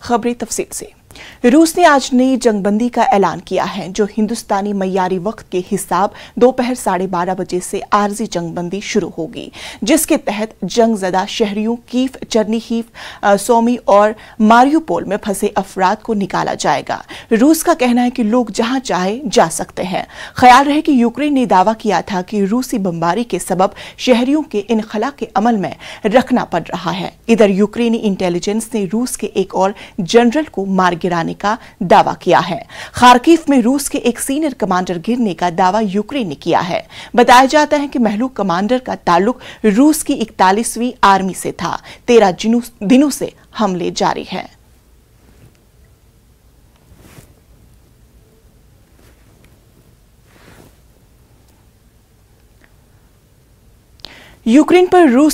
खबरें तफसील से। रूस ने आज नई जंगबंदी का ऐलान किया है, जो हिंदुस्तानी मय्यारी वक्त के हिसाब दोपहर 12:30 बजे से आरजी जंगबंदी शुरू होगी, जिसके तहत जंगजदा शहरियों कीव, चर्निहिव, सोमी और मारियुपोल में फंसे अफराद को निकाला जाएगा। रूस का कहना है कि लोग जहां चाहे जा सकते हैं। ख्याल रहे कि यूक्रेन ने दावा किया था कि रूसी बमबारी के सबब शहरियों के इनखला के अमल में रखना पड़ रहा है। इधर यूक्रेनी इंटेलिजेंस ने रूस के एक और जनरल को मार गिराने का दावा किया है। खार्किव में रूस के एक सीनियर कमांडर गिरने का दावा यूक्रेन ने किया है। बताया जाता है कि महलूक कमांडर का ताल्लुक रूस की 41वीं आर्मी से था। 13 दिनों से हमले जारी हैं। यूक्रेन पर रूस